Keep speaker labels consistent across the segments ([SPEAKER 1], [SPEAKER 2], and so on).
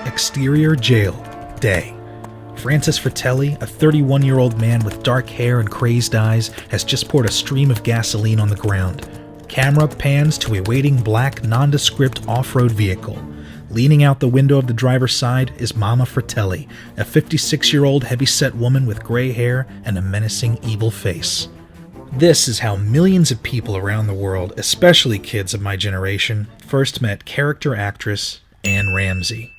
[SPEAKER 1] Exterior jail, day. Francis Fratelli, a 31-year-old man with dark hair and crazed eyes, has just poured a stream of gasoline on the ground. Camera pans to a waiting black, nondescript off-road vehicle. Leaning out the window of the driver's side is Mama Fratelli, a 56-year-old heavy-set woman with gray hair and a menacing, evil face. This is how millions of people around the world, especially kids of my generation, first met character actress Anne Ramsey.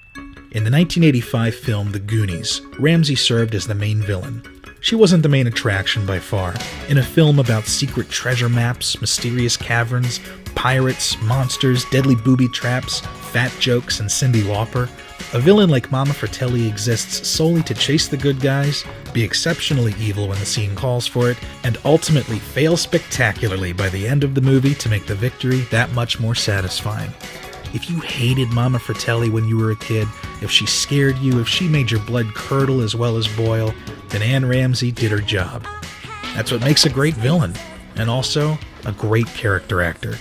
[SPEAKER 1] In the 1985 film The Goonies, Ramsey served as the main villain. She wasn't the main attraction by far. In a film about secret treasure maps, mysterious caverns, pirates, monsters, deadly booby traps, fat jokes, and Cyndi Lauper, a villain like Mama Fratelli exists solely to chase the good guys, be exceptionally evil when the scene calls for it, and ultimately fail spectacularly by the end of the movie to make the victory that much more satisfying. If you hated Mama Fratelli when you were a kid, if she scared you, if she made your blood curdle as well as boil, then Anne Ramsey did her job. That's what makes a great villain, and also a great character actor.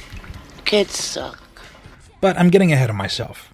[SPEAKER 2] Kids suck.
[SPEAKER 1] But I'm getting ahead of myself.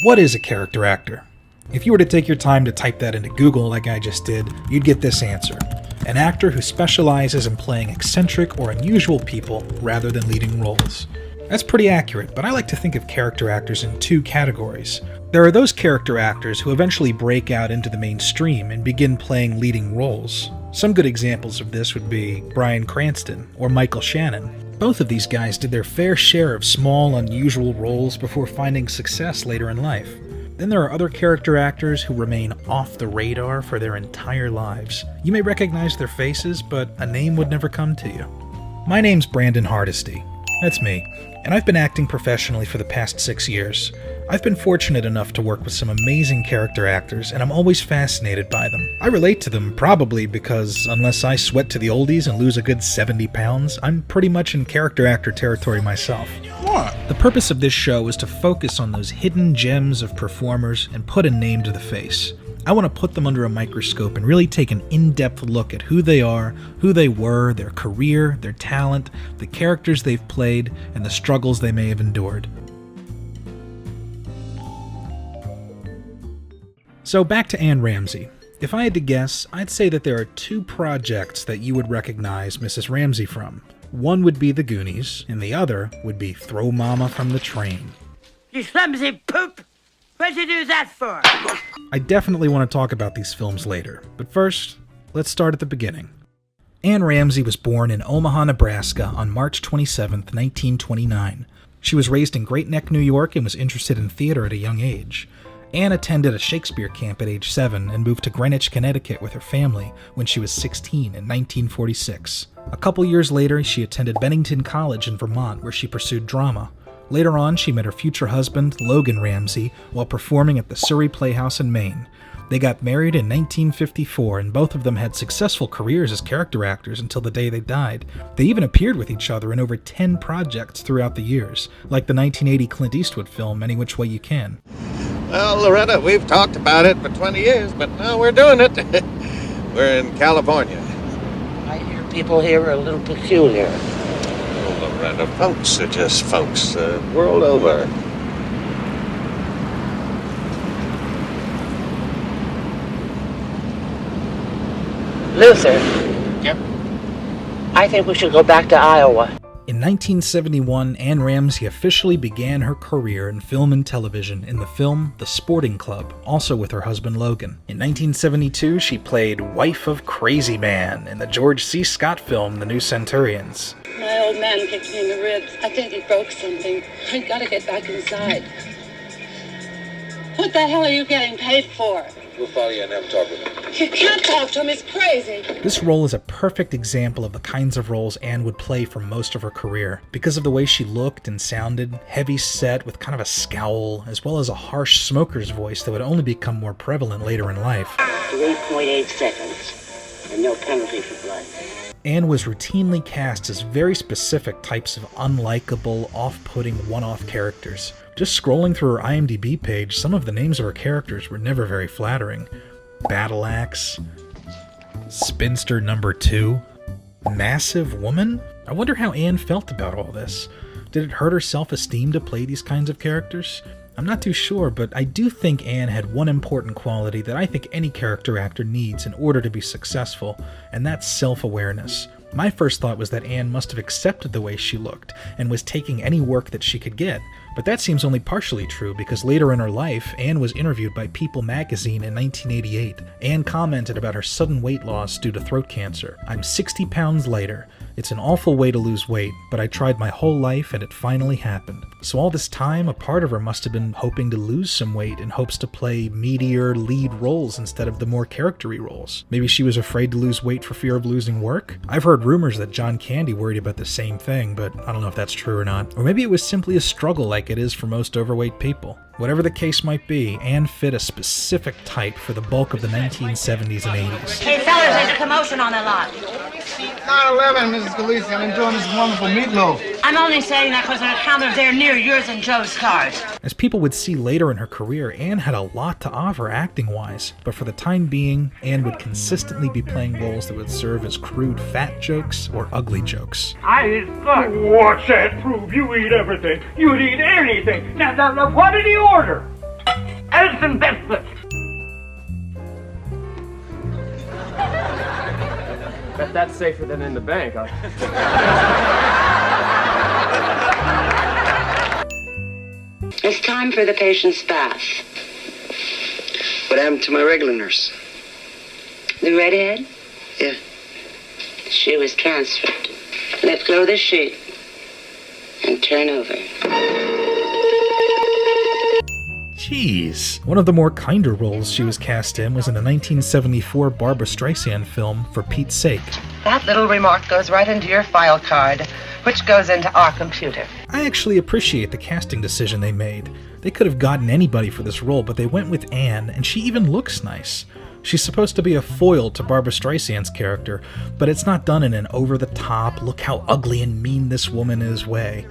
[SPEAKER 1] What is a character actor? If you were to take your time to type that into Google like I just did, you'd get this answer. An actor who specializes in playing eccentric or unusual people rather than leading roles. That's pretty accurate, but I like to think of character actors in two categories. There are those character actors who eventually break out into the mainstream and begin playing leading roles. Some good examples of this would be Bryan Cranston or Michael Shannon. Both of these guys did their fair share of small, unusual roles before finding success later in life. Then there are other character actors who remain off the radar for their entire lives. You may recognize their faces, but a name would never come to you. My name's Brandon Hardesty. That's me, and I've been acting professionally for the past 6 years. I've been fortunate enough to work with some amazing character actors, and I'm always fascinated by them. I relate to them probably because unless I sweat to the oldies and lose a good 70 pounds, I'm pretty much in character actor territory myself.
[SPEAKER 3] What?
[SPEAKER 1] The purpose of this show is to focus on those hidden gems of performers and put a name to the face. I want to put them under a microscope and really take an in-depth look at who they are, who they were, their career, their talent, the characters they've played, and the struggles they may have endured. So back to Anne Ramsey. If I had to guess, I'd say that there are two projects that you would recognize Mrs. Ramsey from. One would be The Goonies, and the other would be Throw Mama from the Train.
[SPEAKER 2] You clumsy poop! What'd you do that for?
[SPEAKER 1] I definitely want to talk about these films later, but first, let's start at the beginning. Anne Ramsey was born in Omaha, Nebraska on March 27, 1929. She was raised in Great Neck, New York, and was interested in theater at a young age. Anne attended a Shakespeare camp at age 7 and moved to Greenwich, Connecticut with her family when she was 16 in 1946. A couple years later, she attended Bennington College in Vermont, where she pursued drama. Later on, she met her future husband, Logan Ramsey, while performing at the Surrey Playhouse in Maine. They got married in 1954, and both of them had successful careers as character actors until the day they died. They even appeared with each other in over 10 projects throughout the years, like the 1980 Clint Eastwood film Any Which Way You Can.
[SPEAKER 4] Well, Loretta, we've talked about it for 20 years, but now we're doing it. We're in California.
[SPEAKER 2] I hear people here are a little peculiar.
[SPEAKER 4] Oh, Loretta, folks are just folks, world over.
[SPEAKER 2] Luther.
[SPEAKER 3] Yep.
[SPEAKER 2] I think we should go back to Iowa.
[SPEAKER 1] In 1971, Anne Ramsey officially began her career in film and television in the film The Sporting Club, also with her husband Logan. In 1972, she played Wife of Crazy Man in the George C. Scott film The New Centurions.
[SPEAKER 5] My old man kicked me in the ribs. I think he broke something. I gotta get back inside. What the hell are you getting paid for?
[SPEAKER 4] We'll follow you and have a talk with him.
[SPEAKER 5] You can't talk to him, he's crazy.
[SPEAKER 1] This role is a perfect example of the kinds of roles Anne would play for most of her career. Because of the way she looked and sounded, heavy set with kind of a scowl, as well as a harsh smoker's voice that would only become more prevalent later in life.
[SPEAKER 2] 3.8 seconds, and no penalty for blood.
[SPEAKER 1] Anne was routinely cast as very specific types of unlikable, off-putting, one-off characters. Just scrolling through her IMDb page, some of the names of her characters were never very flattering. Battle Axe, Spinster Number 2, Massive Woman? I wonder how Anne felt about all this. Did it hurt her self-esteem to play these kinds of characters? I'm not too sure, but I do think Anne had one important quality that I think any character actor needs in order to be successful, and that's self-awareness. My first thought was that Anne must have accepted the way she looked and was taking any work that she could get. But that seems only partially true because later in her life, Anne was interviewed by People magazine in 1988. Anne commented about her sudden weight loss due to throat cancer. "I'm 60 pounds lighter. It's an awful way to lose weight, but I tried my whole life and it finally happened." So all this time, a part of her must have been hoping to lose some weight in hopes to play meatier lead roles instead of the more character-y roles. Maybe she was afraid to lose weight for fear of losing work? I've heard rumors that John Candy worried about the same thing, but I don't know if that's true or not. Or maybe it was simply a struggle like it is for most overweight people. Whatever the case might be, Anne fit a specific type for the bulk of the 1970s and 80s.
[SPEAKER 3] Hey, fellas, there's a commotion on the lot.
[SPEAKER 6] 9/11, Mrs. Galeese. I'm enjoying this wonderful meatloaf.
[SPEAKER 3] I'm only saying that because the counter's there near yours and Joe's cars.
[SPEAKER 1] As people would see later in her career, Anne had a lot to offer acting-wise, but for the time being, Anne would consistently be playing roles that would serve as crude fat jokes or ugly jokes.
[SPEAKER 7] I eat fun. What's that prove? You eat everything. You'd eat anything. Now, what did he order? Edison biscuits.
[SPEAKER 8] Bet that's safer than in the bank, huh?
[SPEAKER 2] It's time for the patient's bath.
[SPEAKER 9] What happened to my regular nurse?
[SPEAKER 2] The redhead?
[SPEAKER 9] Yeah.
[SPEAKER 2] She was transferred. Let go of the sheet and turn over.
[SPEAKER 1] Jeez. One of the more kinder roles she was cast in was in the 1974 Barbra Streisand film For Pete's Sake.
[SPEAKER 10] That little remark goes right into your file card, which goes into our computer.
[SPEAKER 1] I actually appreciate the casting decision they made. They could have gotten anybody for this role, but they went with Anne, and she even looks nice. She's supposed to be a foil to Barbra Streisand's character, but it's not done in an over-the-top, look how ugly and mean this woman is way.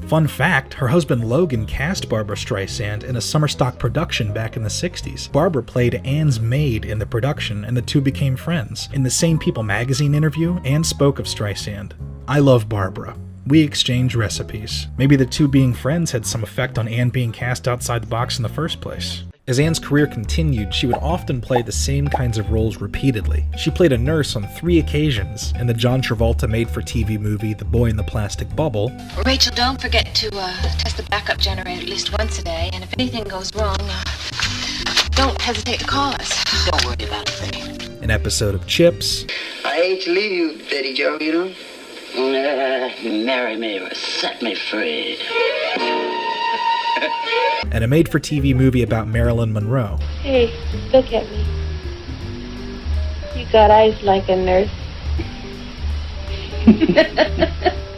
[SPEAKER 1] Fun fact, her husband Logan cast Barbra Streisand in a summer stock production back in the 60s. Barbara played Anne's maid in the production, and the two became friends. In the same People magazine interview, Anne spoke of Streisand. "I love Barbara. We exchange recipes." Maybe the two being friends had some effect on Anne being cast outside the box in the first place. As Anne's career continued, she would often play the same kinds of roles repeatedly. She played a nurse on 3 occasions in the John Travolta made-for-TV movie The Boy in the Plastic Bubble.
[SPEAKER 11] "Rachel, don't forget to test the backup generator at least once a day, and if anything goes wrong, don't hesitate to call us. Don't worry about a thing."
[SPEAKER 1] An episode of Chips.
[SPEAKER 9] I hate to leave you, Betty Joe, you know.
[SPEAKER 2] Marry me or set me free.
[SPEAKER 1] And a made-for-TV movie about Marilyn Monroe.
[SPEAKER 12] "Hey, look at me. You got eyes like a nurse."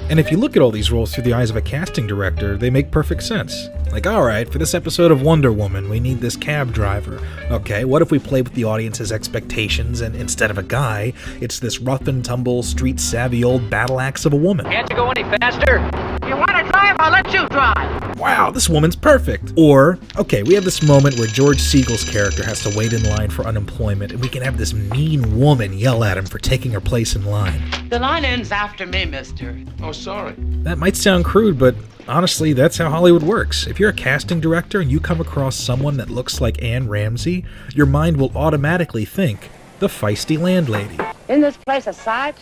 [SPEAKER 1] And if you look at all these roles through the eyes of a casting director, they make perfect sense. Like, alright, for this episode of Wonder Woman, we need this cab driver. Okay, what if we play with the audience's expectations, and instead of a guy, it's this rough-and-tumble, street-savvy old battle axe of a woman?
[SPEAKER 8] Can't you go any faster?
[SPEAKER 3] You want to drive? I'll let you drive.
[SPEAKER 1] Wow, this woman's perfect. Or, okay, we have this moment where George Segal's character has to wait in line for unemployment, and we can have this mean woman yell at him for taking her place in line.
[SPEAKER 3] The line ends after me, mister.
[SPEAKER 7] Oh, sorry.
[SPEAKER 1] That might sound crude, but honestly, that's how Hollywood works. If you're a casting director and you come across someone that looks like Anne Ramsey, your mind will automatically think, the feisty landlady.
[SPEAKER 10] Isn't this place a sight?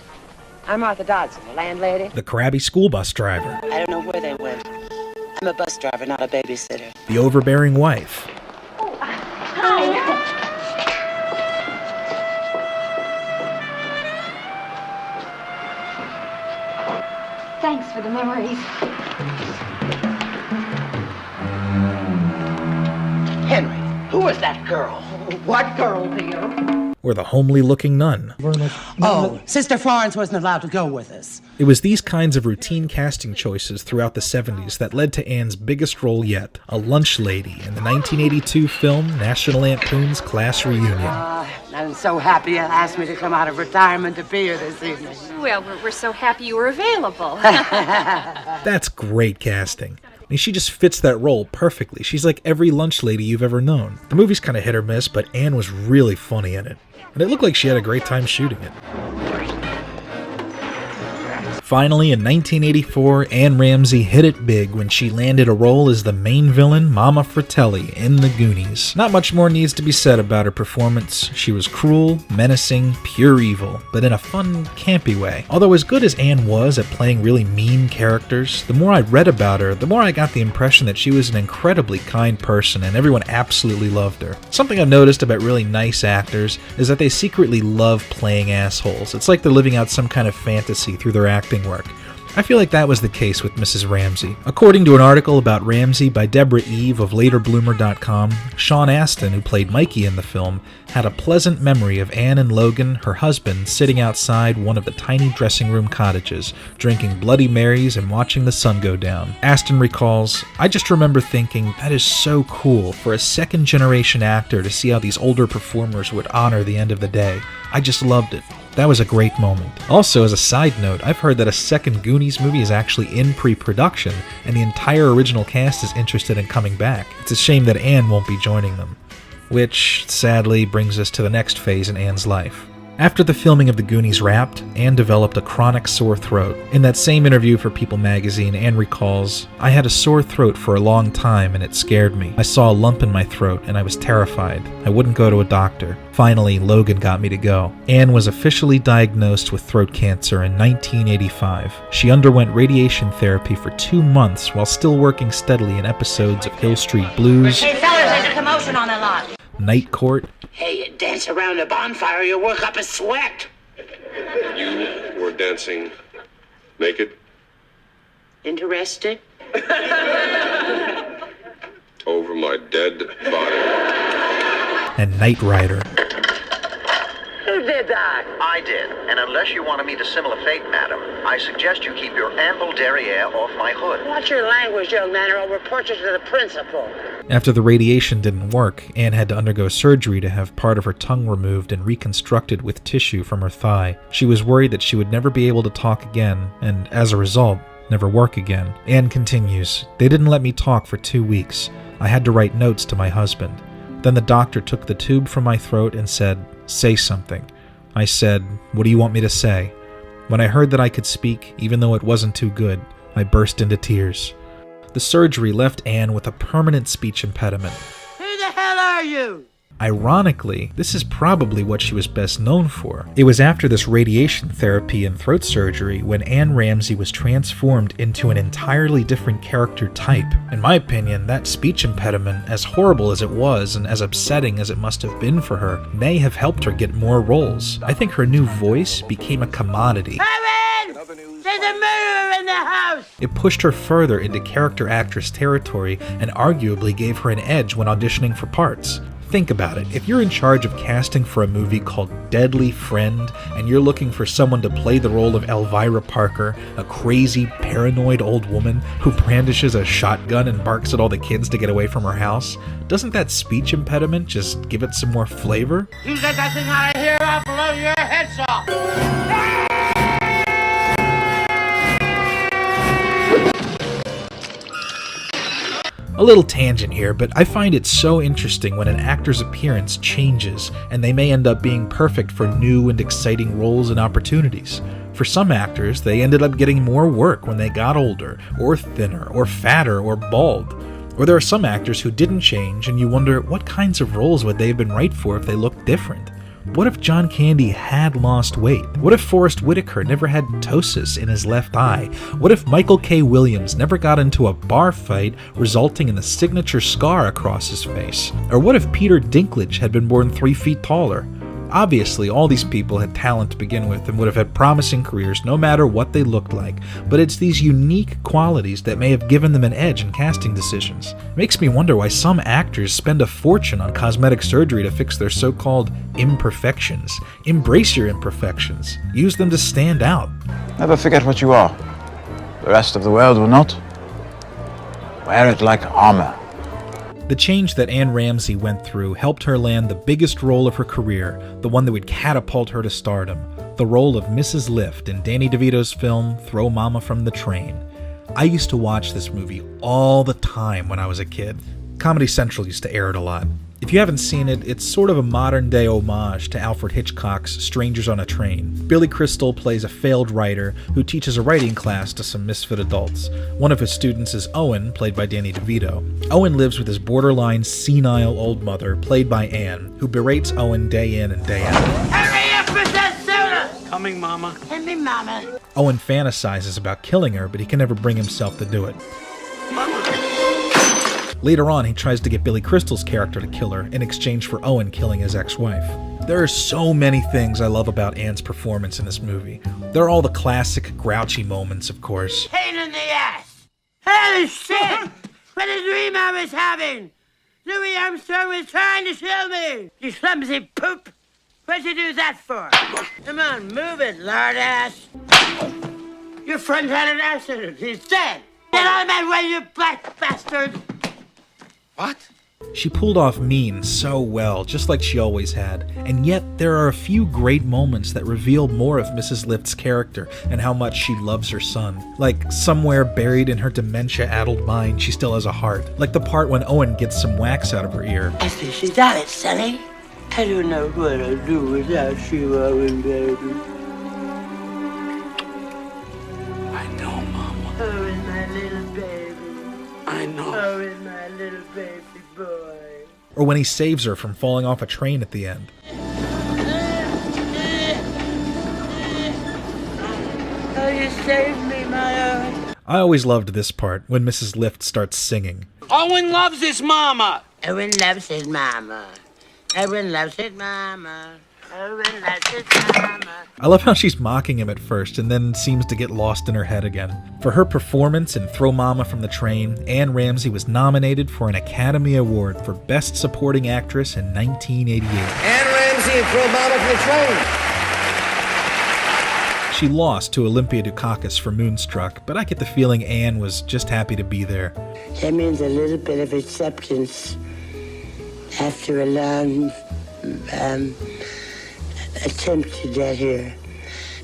[SPEAKER 10] I'm Martha Dodson, the landlady.
[SPEAKER 1] The crabby school bus driver.
[SPEAKER 10] I don't know where they went. I'm a bus driver, not a babysitter.
[SPEAKER 1] The overbearing wife.
[SPEAKER 11] Thanks for the memories.
[SPEAKER 3] Henry, who is that girl? What girl, dear?
[SPEAKER 1] Or the homely-looking nun.
[SPEAKER 10] Oh, Sister Florence wasn't allowed to go with us.
[SPEAKER 1] It was these kinds of routine casting choices throughout the 70s that led to Anne's biggest role yet, a lunch lady in the 1982 film National Lampoon's Class Reunion.
[SPEAKER 10] I'm so happy you asked me to come out of retirement to be here this evening.
[SPEAKER 11] Well, we're so happy you were available.
[SPEAKER 1] That's great casting. I mean, she just fits that role perfectly. She's like every lunch lady you've ever known. The movie's kind of hit or miss, but Anne was really funny in it. And it looked like she had a great time shooting it. Finally, in 1984, Anne Ramsey hit it big when she landed a role as the main villain, Mama Fratelli, in The Goonies. Not much more needs to be said about her performance. She was cruel, menacing, pure evil, but in a fun, campy way. Although as good as Anne was at playing really mean characters, the more I read about her, the more I got the impression that she was an incredibly kind person and everyone absolutely loved her. Something I've noticed about really nice actors is that they secretly love playing assholes. It's like they're living out some kind of fantasy through their acting work. I feel like that was the case with Mrs. Ramsey. According to an article about Ramsey by Deborah Eve of LaterBloomer.com, Sean Astin, who played Mikey in the film, had a pleasant memory of Anne and Logan, her husband, sitting outside one of the tiny dressing room cottages, drinking Bloody Marys and watching the sun go down. Astin recalls, "I just remember thinking, that is so cool for a second-generation actor to see how these older performers would honor the end of the day. I just loved it. That was a great moment." Also, as a side note, I've heard that a second Goonies movie is actually in pre-production, and the entire original cast is interested in coming back. It's a shame that Anne won't be joining them. Which, sadly, brings us to the next phase in Anne's life. After the filming of The Goonies wrapped, Anne developed a chronic sore throat. In that same interview for People magazine, Anne recalls, "I had a sore throat for a long time and it scared me. I saw a lump in my throat and I was terrified. I wouldn't go to a doctor. Finally, Logan got me to go." Anne was officially diagnosed with throat cancer in 1985. She underwent radiation therapy for 2 months while still working steadily in episodes of Hill Street Blues,
[SPEAKER 2] Hey, fellas, there's a commotion on the lot.
[SPEAKER 1] Night Court,
[SPEAKER 2] Hey, you dance around a bonfire, you work up a sweat.
[SPEAKER 13] You were dancing naked?
[SPEAKER 2] Interested?
[SPEAKER 13] Over my dead body.
[SPEAKER 1] and Knight Rider.
[SPEAKER 3] Who did that?
[SPEAKER 14] I did, and unless you want to meet a similar fate, madam, I suggest you keep your ample derriere off my hood.
[SPEAKER 2] Watch your language, young man, or I'll report you to the principal.
[SPEAKER 1] After the radiation didn't work, Anne had to undergo surgery to have part of her tongue removed and reconstructed with tissue from her thigh. She was worried that she would never be able to talk again, and as a result, never work again. Anne continues, "They didn't let me talk for 2 weeks. I had to write notes to my husband. Then the doctor took the tube from my throat and said, 'Say something.' I said, 'What do you want me to say?' When I heard that I could speak, even though it wasn't too good, I burst into tears." The surgery left Anne with a permanent speech impediment.
[SPEAKER 3] Who the hell are you?
[SPEAKER 1] Ironically, this is probably what she was best known for. It was after this radiation therapy and throat surgery when Anne Ramsey was transformed into an entirely different character type. In my opinion, that speech impediment, as horrible as it was and as upsetting as it must have been for her, may have helped her get more roles. I think her new voice became a commodity.
[SPEAKER 3] There's a murderer in the house!
[SPEAKER 1] It pushed her further into character actress territory and arguably gave her an edge when auditioning for parts. Think about it. If you're in charge of casting for a movie called Deadly Friend, and you're looking for someone to play the role of Elvira Parker, a crazy, paranoid old woman who brandishes a shotgun and barks at all the kids to get away from her house, doesn't that speech impediment just give it some more flavor?
[SPEAKER 3] You get that thing out of here, I'll blow your heads off!
[SPEAKER 1] A little tangent here, but I find it so interesting when an actor's appearance changes, and they may end up being perfect for new and exciting roles and opportunities. For some actors, they ended up getting more work when they got older, or thinner, or fatter, or bald. Or there are some actors who didn't change, and you wonder what kinds of roles would they have been right for if they looked different? What if John Candy had lost weight? What if Forrest Whitaker never had ptosis in his left eye? What if Michael K. Williams never got into a bar fight resulting in the signature scar across his face? Or what if Peter Dinklage had been born 3 feet taller? Obviously, all these people had talent to begin with and would have had promising careers no matter what they looked like, but it's these unique qualities that may have given them an edge in casting decisions. It makes me wonder why some actors spend a fortune on cosmetic surgery to fix their so-called imperfections. Embrace your imperfections. Use them to stand out.
[SPEAKER 15] Never forget what you are. The rest of the world will not. Wear it like armor.
[SPEAKER 1] The change that Anne Ramsey went through helped her land the biggest role of her career, the one that would catapult her to stardom, the role of Mrs. Lift in Danny DeVito's film Throw Mama From The Train. I used to watch this movie all the time when I was a kid. Comedy Central used to air it a lot. If you haven't seen it, it's sort of a modern-day homage to Alfred Hitchcock's Strangers on a Train. Billy Crystal plays a failed writer who teaches a writing class to some misfit adults. One of his students is Owen, played by Danny DeVito. Owen lives with his borderline senile old mother, played by Anne, who berates Owen day in and day out.
[SPEAKER 3] Hurry up with that soda!
[SPEAKER 8] Coming, Mama.
[SPEAKER 3] Hand me, Mama.
[SPEAKER 1] Owen fantasizes about killing her, but he can never bring himself to do it. Later on, he tries to get Billy Crystal's character to kill her in exchange for Owen killing his ex-wife. There are so many things I love about Anne's performance in this movie. There are all the classic grouchy moments, of course.
[SPEAKER 3] Pain in the ass! Holy shit! What a dream I was having! Louis Armstrong was trying to kill me! You clumsy poop! What'd you do that for? Come on, move it, lard ass! Your friend had an accident. He's dead! Get out of my way, you black bastard!
[SPEAKER 4] What?
[SPEAKER 1] She pulled off mean so well, just like she always had, and yet there are a few great moments that reveal more of Mrs. Lift's character and how much she loves her son. Like, somewhere buried in her dementia-addled mind, she still has a heart. Like the part when Owen gets some wax out of her ear.
[SPEAKER 3] I think she got it, Sonny. I don't know what I'd do without you, Owen, baby.
[SPEAKER 16] I know, Mama.
[SPEAKER 3] Owen, my little baby.
[SPEAKER 16] I know.
[SPEAKER 3] Owen, my little baby boy.
[SPEAKER 1] Or when he saves her from falling off a train at the end.
[SPEAKER 3] Oh, you saved me, my Owen.
[SPEAKER 1] I always loved this part, when Mrs. Lift starts singing.
[SPEAKER 16] Owen loves his mama.
[SPEAKER 3] Owen loves his mama. Owen loves his mama. Owen loves his mama.
[SPEAKER 1] I love how she's mocking him at first and then seems to get lost in her head again. For her performance in Throw Mama from the Train, Anne Ramsey was nominated for an Academy Award for Best Supporting Actress in 1988.
[SPEAKER 9] Anne Ramsey in Throw Mama from the Train.
[SPEAKER 1] She lost to Olympia Dukakis for Moonstruck, but I get the feeling Anne was just happy to be there.
[SPEAKER 3] That means a little bit of acceptance after a long attempt to get here.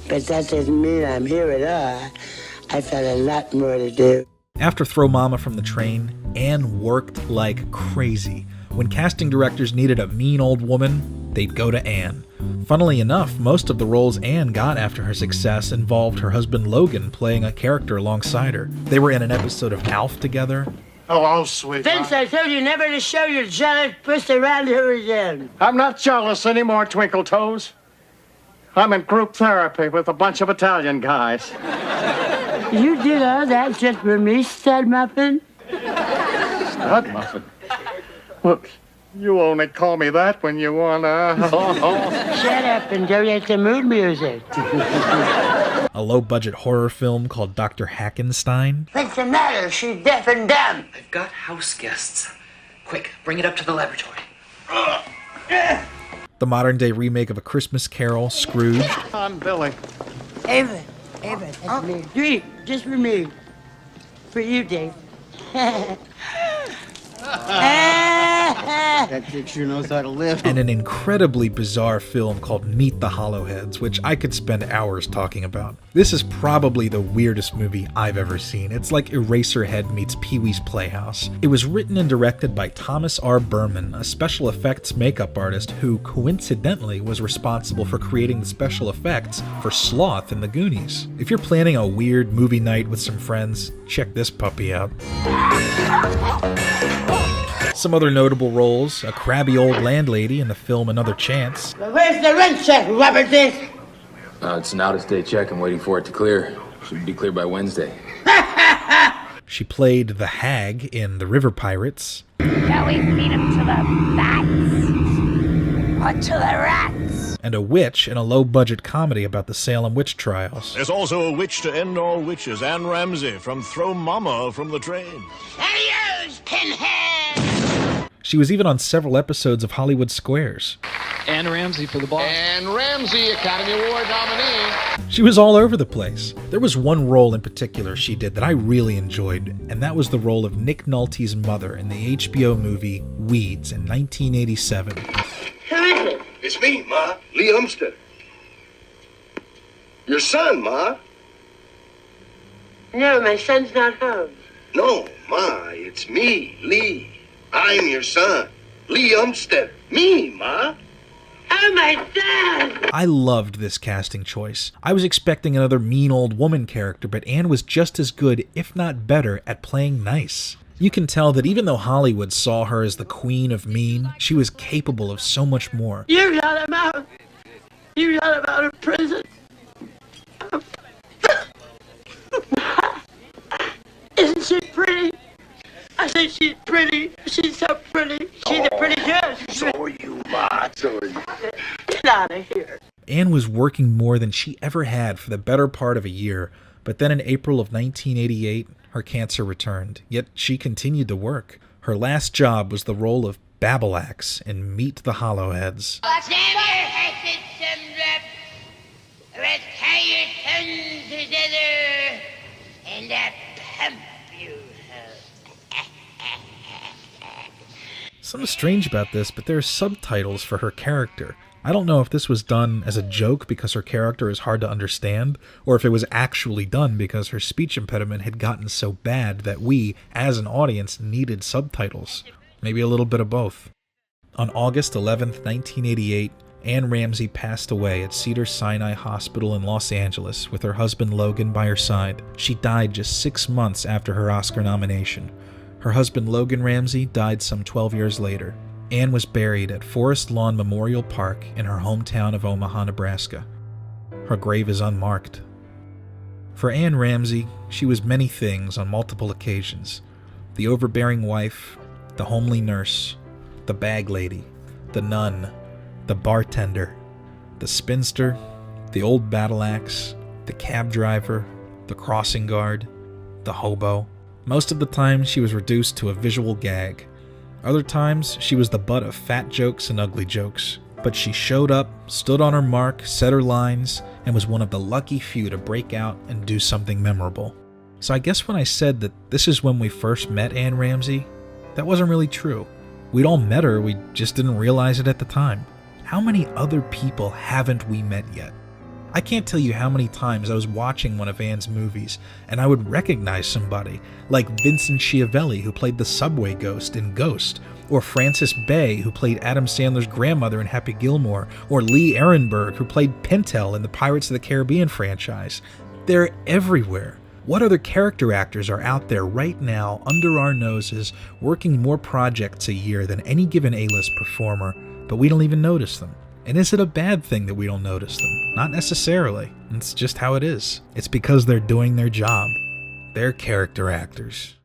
[SPEAKER 3] But that doesn't mean I'm here at all. I've got a lot more to do.
[SPEAKER 1] After Throw Mama from the Train, Anne worked like crazy. When casting directors needed a mean old woman, they'd go to Anne. Funnily enough, most of the roles Anne got after her success involved her husband Logan playing a character alongside her. They were in an episode of Alf together.
[SPEAKER 6] Hello, sweetheart.
[SPEAKER 3] Vince, I told you never to show your jealous puss around here again.
[SPEAKER 6] I'm not jealous anymore, Twinkle Toes. I'm in group therapy with a bunch of Italian guys.
[SPEAKER 3] You did all that just for me, stud muffin?
[SPEAKER 6] Stud muffin? Look, you only call me that when you wanna...
[SPEAKER 3] Shut up and don't get the mood music.
[SPEAKER 1] A low-budget horror film called Dr. Hackenstein.
[SPEAKER 3] What's the matter? She's deaf and dumb.
[SPEAKER 17] I've got house guests. Quick, bring it up to the laboratory.
[SPEAKER 1] The modern-day remake of A Christmas Carol, Scrooge.
[SPEAKER 6] I'm Billy.
[SPEAKER 3] Ava, that's me. Dream, just for me. For you, Dave.
[SPEAKER 9] That chick sure knows how to live.
[SPEAKER 1] And an incredibly bizarre film called Meet the Hollowheads, which I could spend hours talking about. This is probably the weirdest movie I've ever seen. It's like Eraserhead meets Pee-wee's Playhouse. It was written and directed by Thomas R. Berman, a special effects makeup artist who, coincidentally, was responsible for creating the special effects for Sloth in the Goonies. If you're planning a weird movie night with some friends, check this puppy out. Some other notable roles: a crabby old landlady in the film Another Chance.
[SPEAKER 3] Well, where's the rent check, Robert Dick?
[SPEAKER 18] It's an out-of-state check. I'm waiting for it to clear. Should be clear by Wednesday.
[SPEAKER 1] She played the hag in The River Pirates.
[SPEAKER 12] Shall we feed him to the bats? Or to the rats?
[SPEAKER 1] And a witch in a low-budget comedy about the Salem witch trials.
[SPEAKER 19] There's also a witch to end all witches, Anne Ramsey from Throw Mama from the Train.
[SPEAKER 3] Adios, Pinhead!
[SPEAKER 1] She was even on several episodes of Hollywood Squares.
[SPEAKER 8] Anne Ramsey for the boss.
[SPEAKER 4] Anne Ramsey, Academy Award nominee.
[SPEAKER 1] She was all over the place. There was one role in particular she did that I really enjoyed, and that was the role of Nick Nolte's mother in the HBO movie Weeds in 1987.
[SPEAKER 3] Who is it?
[SPEAKER 20] It's me, Ma. Lee Umstead. Your son, Ma.
[SPEAKER 3] No, my son's not home.
[SPEAKER 20] No, Ma, it's me, Lee. I'm your son, Lee Umstead. Me, Ma.
[SPEAKER 3] Oh, my dad!
[SPEAKER 1] I loved this casting choice. I was expecting another mean old woman character, but Anne was just as good, if not better, at playing nice. You can tell that even though Hollywood saw her as the queen of mean, she was capable of so much more.
[SPEAKER 3] You got him out. You got him out of prison. Isn't she pretty? I think she's pretty. She's so pretty. She's a pretty girl.
[SPEAKER 20] So are you, Ma. So are you.
[SPEAKER 3] Get out of here.
[SPEAKER 1] Anne was working more than she ever had for the better part of a year, but then in April of 1988, her cancer returned, yet she continued to work. Her last job was the role of Babalax in Meet the Hollowheads.
[SPEAKER 12] Let's tie your tongues together and pump you.
[SPEAKER 1] Something strange about this, but there are subtitles for her character. I don't know if this was done as a joke because her character is hard to understand, or if it was actually done because her speech impediment had gotten so bad that we, as an audience, needed subtitles. Maybe a little bit of both. On August 11th, 1988, Anne Ramsey passed away at Cedars-Sinai Hospital in Los Angeles with her husband Logan by her side. She died just 6 months after her Oscar nomination. Her husband Logan Ramsey died some 12 years later. Anne was buried at Forest Lawn Memorial Park in her hometown of Omaha, Nebraska. Her grave is unmarked. For Anne Ramsey, she was many things on multiple occasions. The overbearing wife, the homely nurse, the bag lady, the nun, the bartender, the spinster, the old battle axe, the cab driver, the crossing guard, the hobo. Most of the time, she was reduced to a visual gag. Other times, she was the butt of fat jokes and ugly jokes. But she showed up, stood on her mark, said her lines, and was one of the lucky few to break out and do something memorable. So I guess when I said that this is when we first met Anne Ramsey, that wasn't really true. We'd all met her, we just didn't realize it at the time. How many other people haven't we met yet? I can't tell you how many times I was watching one of Anne's movies and I would recognize somebody, like Vincent Schiavelli, who played the subway ghost in Ghost, or Frances Bay, who played Adam Sandler's grandmother in Happy Gilmore, or Lee Ehrenberg, who played Pintel in the Pirates of the Caribbean franchise. They're everywhere. What other character actors are out there right now, under our noses, working more projects a year than any given A-list performer, but we don't even notice them? And is it a bad thing that we don't notice them? Not necessarily. It's just how it is. It's because they're doing their job. They're character actors.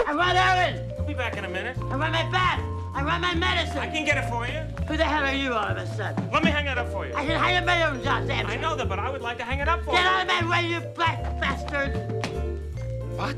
[SPEAKER 3] I want Aaron!
[SPEAKER 16] I'll be back in a minute.
[SPEAKER 3] I want my bath! I want my medicine!
[SPEAKER 16] I can get it for you.
[SPEAKER 3] Who the hell are you all of a sudden?
[SPEAKER 16] Let me hang it up for you.
[SPEAKER 3] I can hang up my own goddamn.
[SPEAKER 16] I know that, but I would like to hang it up for you.
[SPEAKER 3] Get out of my way, you black bastard!
[SPEAKER 16] What?